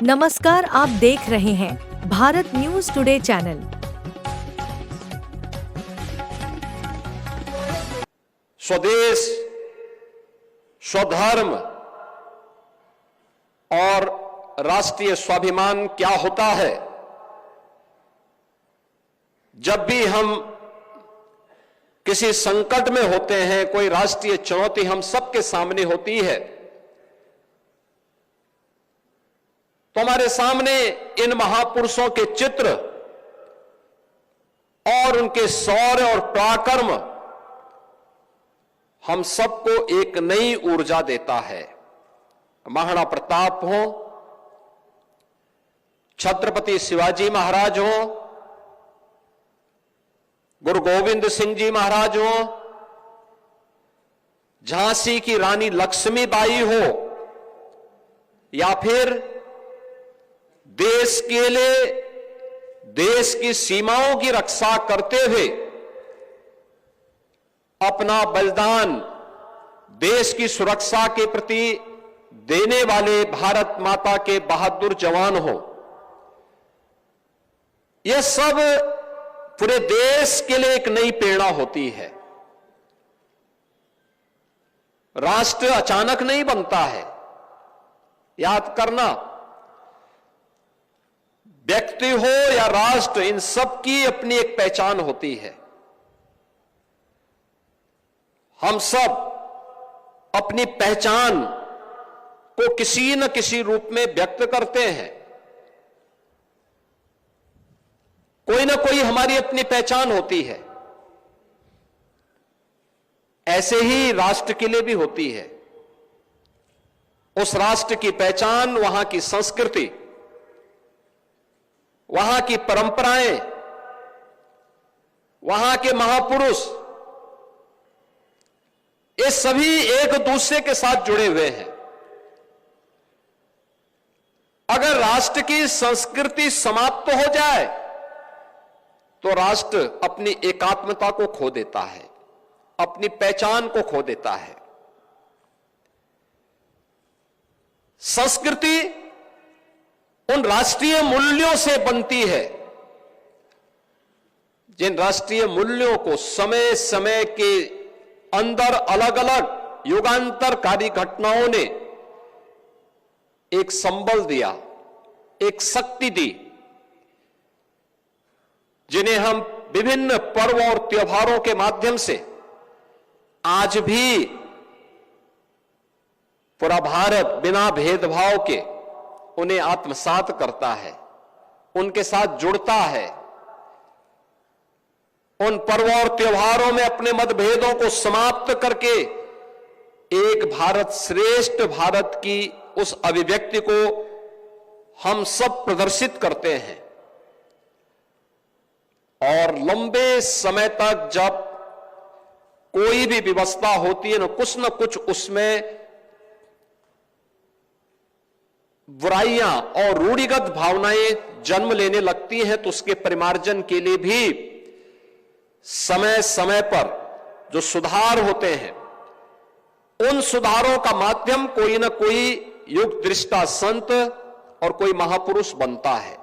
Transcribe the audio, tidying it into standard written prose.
नमस्कार, आप देख रहे हैं भारत न्यूज टुडे चैनल। स्वदेश, स्वधर्म और राष्ट्रीय स्वाभिमान क्या होता है? जब भी हम किसी संकट में होते हैं, कोई राष्ट्रीय चुनौती हम सबके सामने होती है, तो हमारे सामने इन महापुरुषों के चित्र और उनके शौर्य और पराक्रम हम सबको एक नई ऊर्जा देता है। महाराणा प्रताप हो, छत्रपति शिवाजी महाराज हो, गुरु गोविंद सिंह जी महाराज हो, झांसी की रानी लक्ष्मीबाई हो, या फिर देश के लिए देश की सीमाओं की रक्षा करते हुए अपना बलिदान देश की सुरक्षा के प्रति देने वाले भारत माता के बहादुर जवान हो, यह सब पूरे देश के लिए एक नई प्रेरणा होती है। राष्ट्र अचानक नहीं बनता है, याद करना। व्यक्ति हो या राष्ट्र, इन सब की अपनी एक पहचान होती है। हम सब अपनी पहचान को किसी न किसी रूप में व्यक्त करते हैं। कोई ना कोई हमारी अपनी पहचान होती है। ऐसे ही राष्ट्र के लिए भी होती है। उस राष्ट्र की पहचान, वहां की संस्कृति, वहां की परंपराएं, वहां के महापुरुष, ये सभी एक दूसरे के साथ जुड़े हुए हैं। अगर राष्ट्र की संस्कृति समाप्त हो जाए तो राष्ट्र अपनी एकात्मता को खो देता है, अपनी पहचान को खो देता है। संस्कृति उन राष्ट्रीय मूल्यों से बनती है जिन राष्ट्रीय मूल्यों को समय समय के अंदर अलग अलग युगांतरकारी घटनाओं ने एक संबल दिया, एक शक्ति दी, जिन्हें हम विभिन्न पर्व और त्योहारों के माध्यम से आज भी पूरा भारत बिना भेदभाव के उन्हें आत्मसात करता है, उनके साथ जुड़ता है। उन पर्व और त्योहारों में अपने मतभेदों को समाप्त करके एक भारत श्रेष्ठ भारत की उस अभिव्यक्ति को हम सब प्रदर्शित करते हैं। और लंबे समय तक जब कोई भी व्यवस्था होती है, न कुछ उसमें बुराइयां और रूढ़िगत भावनाएं जन्म लेने लगती हैं, तो उसके परिमार्जन के लिए भी समय समय पर जो सुधार होते हैं, उन सुधारों का माध्यम कोई ना कोई युग दृष्टा संत और कोई महापुरुष बनता है।